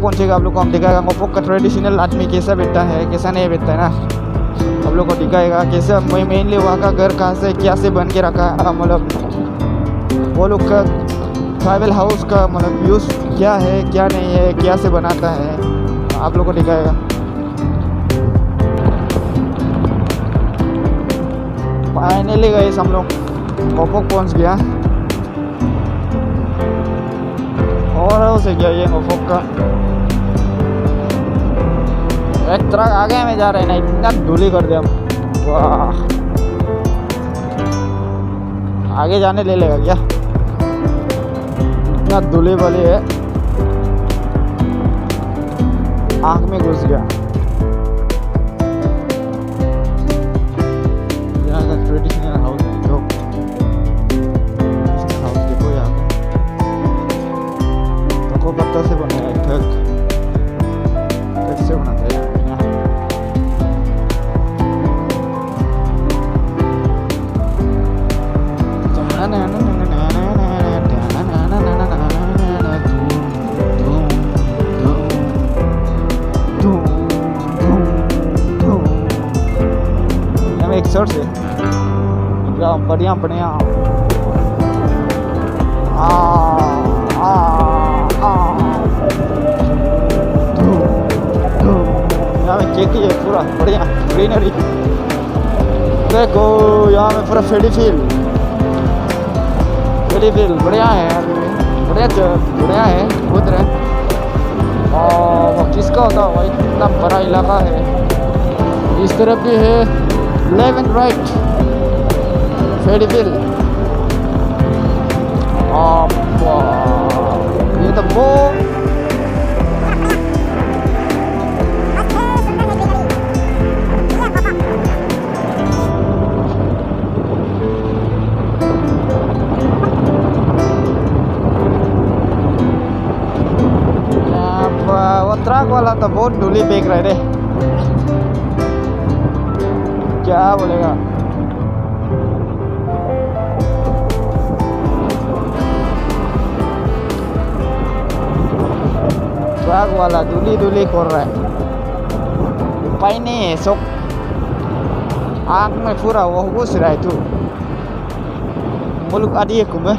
मोफोक पहुंचेगा आप लोग को हम दिखाएगा मोफोक का ट्रेडिशनल आदमी कैसा बैठता है कैसा नहीं बैठता है ना, आप लोग को दिखाएगा कैसे मेनली वहाँ का घर कहाँ से क्या से बन के रखा है, मतलब वो लोग का ट्राइबल हाउस का मतलब यूज़ क्या है क्या नहीं है क्या से बनाता है, आप लोग को दिखाएगा। फाइनली गए हम लोग मोफोक पहुँच गया और उसे गया ये मोफोक का एक ट्रक आगे में जा रहे हैं ना, इतना धूली कर दिया। वाह आगे जाने ले लेगा क्या, इतना धूली वाली है आँख में घुस गया। यहाँ का ट्रेडिशनल हाउस देखो, हाउस देखो यहाँ को पत्ता से बनाया है, ठग से बनाता है यहाँ। एक शर्ट से बढ़िया बढ़िया यहाँ में खेती है पूरा बढ़िया ग्रीनरी देखो, यहाँ में पूरा फेडी फील बढ़िया है, बढ़िया है उधर है। और वो किसका होता है, इतना बड़ा इलाका है, इस तरफ भी है लेफ्ट एंड राइट फेडी फील। ये तो वो ट्रक वाला तो बहुत धूली फेंक रहे थे, क्या बोलेगा। ट्रक वाला धूली कर रहा है, उपाय नहीं है, सब आँख में पूरा वो घुस रहा है। तू मुल्क आदि है कुम्भे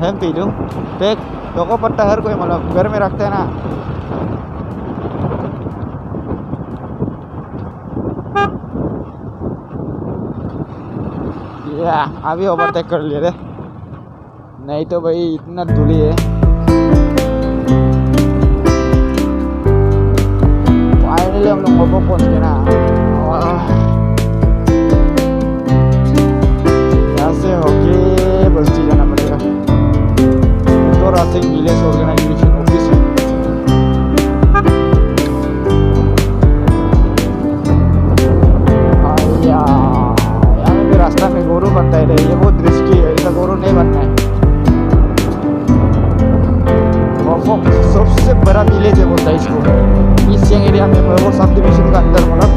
हम पी लूँ देख लोगों पट्टा हर कोई मतलब घर में रखते हैं ना। या अभी ओवरटेक कर लिए थे, नहीं तो भाई इतना धूली है। फाइनली हम लोग मोफोक पहुंच गए ना, यहाँ से होके बस्ती जाना पड़ेगा, तो रास्ते विलेज ऑर्गेनाइजेशन ऑफिस है। रास्ता में गोरू बनता है, ये बहुत रिस्की है, ऐसा गोरू नहीं बनना है। मोफोक सबसे बड़ा विलेज है बोलता है इसको, ईस्ट सियांग एरिया में, सब डिवीजन का अंदर मतलब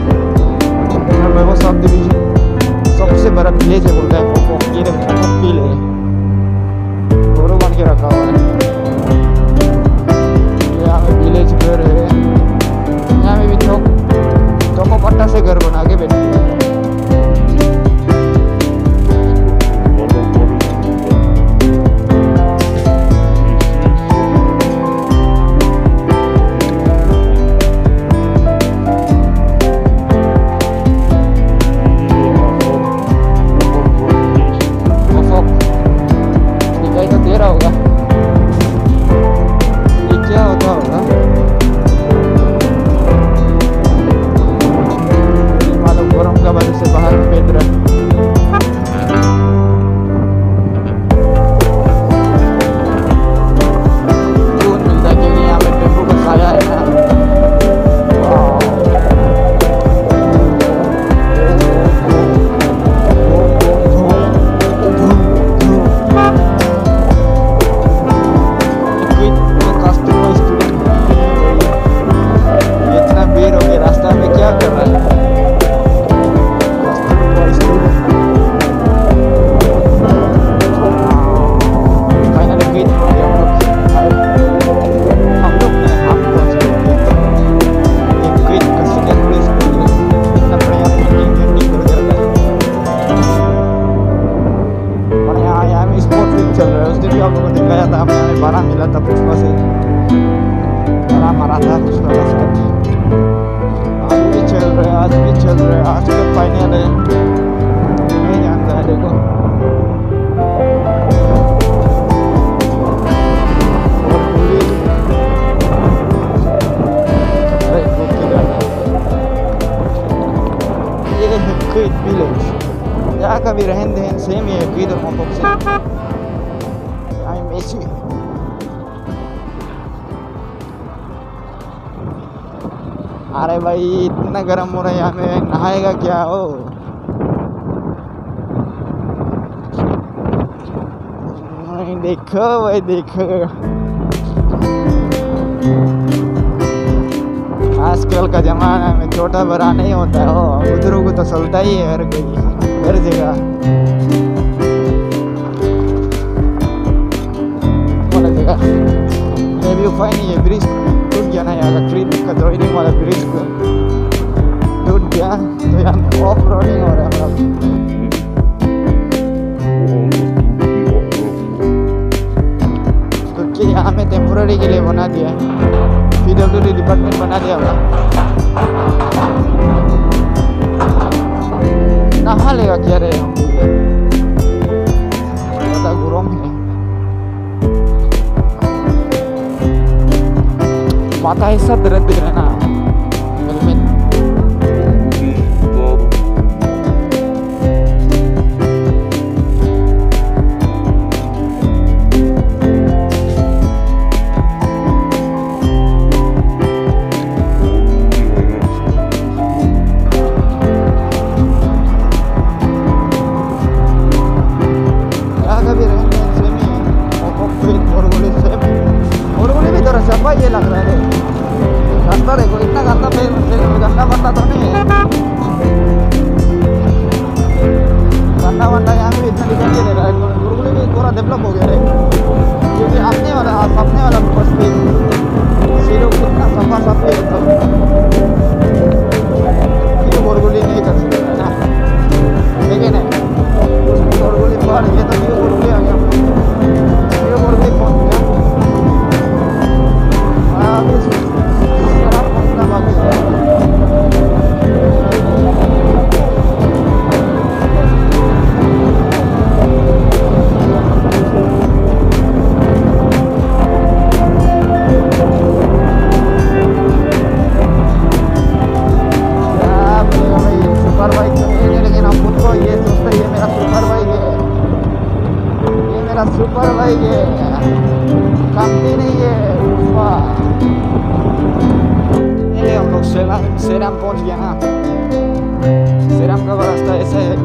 था, हमें 12 मिला था पुष्पा से, 12 मारा था पुष्पा का साथ। आज भी चल रहे, आज भी चल रहे, आज का फाइनल है, नहीं जानता है। देखो ये है क्विट विलेज, यहाँ का भी रहन दहन सेम ही है क्विट और मोपक से। आई मेसी अरे भाई इतना गर्म हो रहा है यहाँ में, नहाएगा क्या हो? नहीं, देखो भाई देखो, आजकल का जमाना में छोटा बड़ा नहीं होता हो, बुजुर्गों को तो चलता ही है हर कोई, हर जगह। ये व्यू फाइन, ये ब्रिज टूट गया ना, यहाँ का क्रीट का ड्राइविंग वाला ब्रिज टूट गया, तो यहाँ ऑफ रोडिंग हो रहा है मतलब। क्योंकि यहाँ में टेम्पोररी के लिए बना दिया है, PWD डिपार्टमेंट बना दिया होगा। नहा लेगा क्या रे, ज़्यादा गरम है, माथा ऐसा दर्द दे रहा है ना। ये लग रहा है रास्ता, देखो इतना गंदा, गंदा बंदा तो नहीं है, गंदा बंदा यहाँ भी इतना दिखाई दे रहा है। गुरगुली भी पूरा डेवलप हो गया है, क्योंकि सामने वाला बस भी सीधो कितना सफा सफे है, तो गुरगुली नहीं कर सकते ना, देखिए नहीं गुरगुली पहाड़, ये तो गुरगुली आ गया, गुरगुली पहुँच गया। सुपर बाइक तो नहीं है, लेकिन हम खुद को ये सोचते हैं ये मेरा सुपर बाइक है, ये मेरा सुपर बाइक है, कमती नहीं है। हम लोग सेराम पहुंच गया ना, सेराम का रास्ता ऐसा है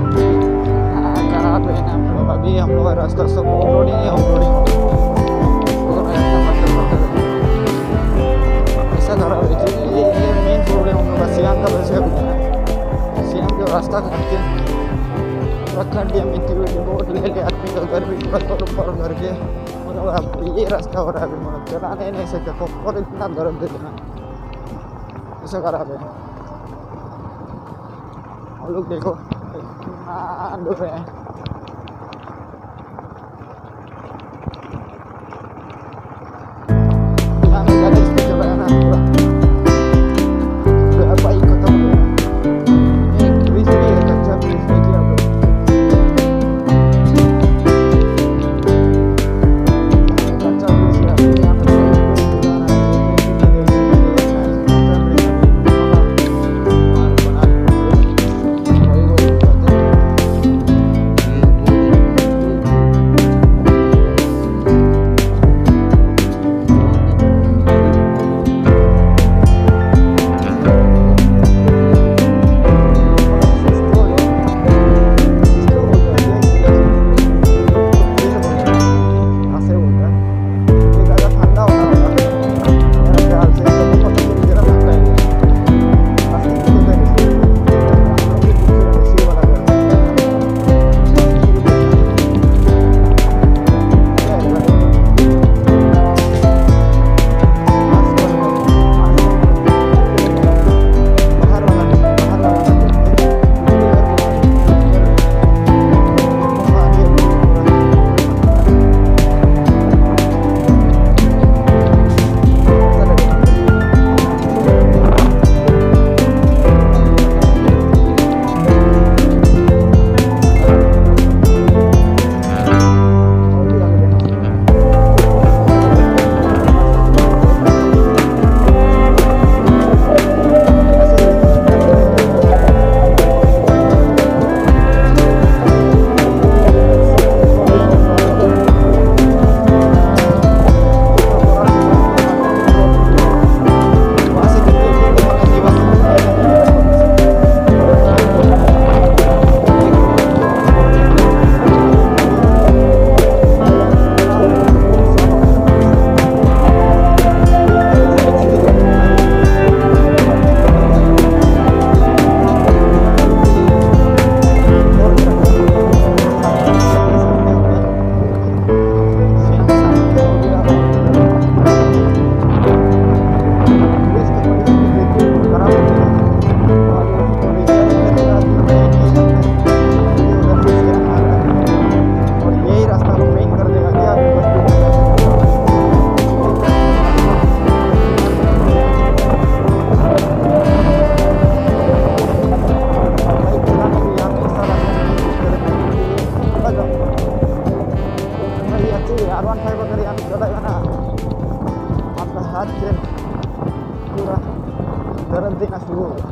खराब है ना, मतलब अभी हम लोग का रास्ता सब ऑफ रोडिंग है, ऑफ रोडिंग ऐसा खराब है। ये मेन प्रॉब्लम हम लोग का सियाम का वैसे सियाम के रास्ता काटते खड्डिया मिट्टी विट्टी बहुत ले आदमी का घर भी थोड़ा ऊपर घर के, मतलब अब ये रास्ता हो रहा है, अभी मतलब चलाने नहीं सकते, और इतना दर्द दे देना ऐसा खराब है। और लोग देखो कितना डूब रहे हैं, यहाँ में ज़्यादा स्पीड चल रहा है ना, पूरा बाइक खत्म हो गया। एक ब्रिज भी है, कच्चा ब्रिज देखिए आप लोग, कच्चा ब्रिज है, यहाँ पे अगर यहाँ पे चलेगा ना आपका हाथ से पूरा दर्द देना शुरू होगा।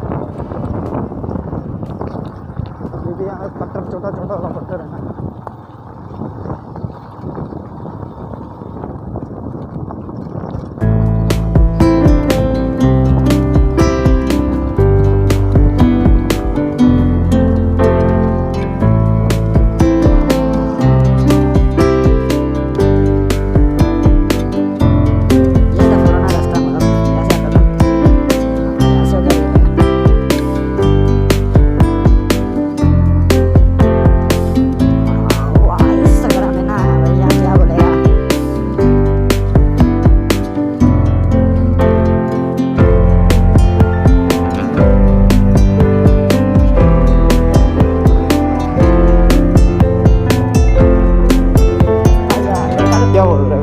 क्योंकि यहाँ पत्थर छोटा छोटा वाला पत्थर है ना।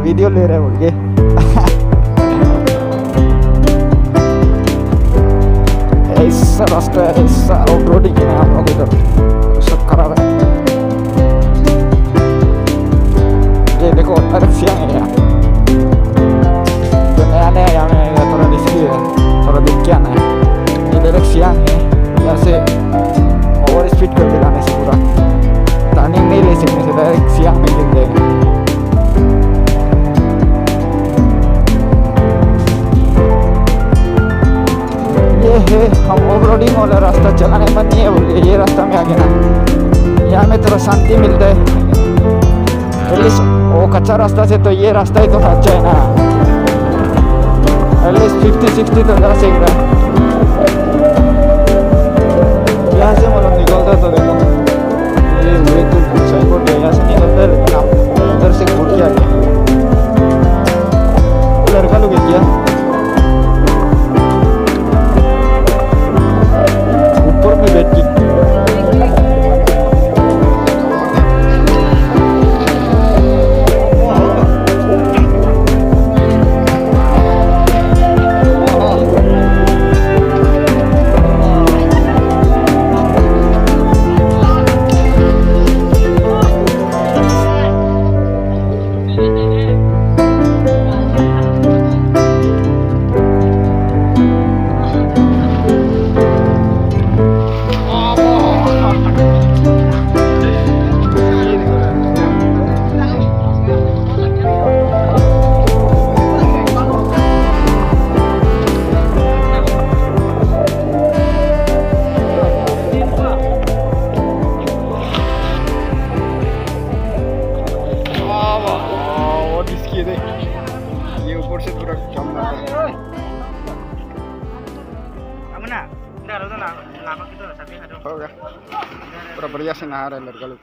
वीडियो ले रहे बोल के ऐसा रास्ता है, ऐसा ऑफ रोडिंग है हम लोग इधर सब खराब है। ये देखो रिक्शा है यहाँ जो नया नया यहाँ में थोड़ा रिस्की है, थोड़ा देख के आना है। ये रिक्शा है यहाँ से ओवर स्पीड कर दिलाने से पूरा टर्निंग नहीं ले सकने से डायरेक्ट सियाह में गिर जाएंगे। ये है हम ऑफ रोडिंग वाला रास्ता चलाने मन नहीं है बोल के ये रास्ता में आ गया ना। यहाँ में थोड़ा शांति मिलता है एटलीस्ट। वो कच्चा रास्ता से तो ये रास्ता ही तो अच्छा है ना, एटलीस्ट 50-60 तो जा सकता है। यहाँ से मतलब निकलता तो देखो ये वे तो साइड बोर्ड यहाँ से निकलता है, लेकिन आप उधर से घूर के आ गए। लड़का लोग है क्या ऊपर में बैठ के ये ऊपर से पूरा कम हो गया। पूरा बढ़िया से नहा रहा है लड़का लोग।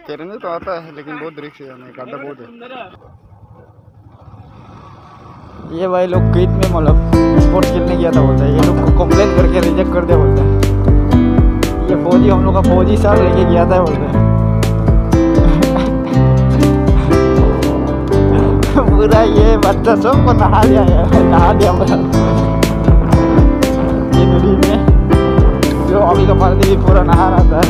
तैरने तो आता है लेकिन बहुत रिस्क है, गड्ढा बहुत है। ये भाई लोग क्विट में मतलब स्पोर्ट्स खेलने गया था बोलता है, ये लोग को कंप्लेन करके रिजेक्ट कर दिया बोलते हैं। ये फौजी हम लोग का फौजी साथ लेके गया था बोलते हैं। पूरा ये बच्चा सबको नहा दिया पूरा ये नदी में जो अभी का पानी भी पूरा नहा रहा था।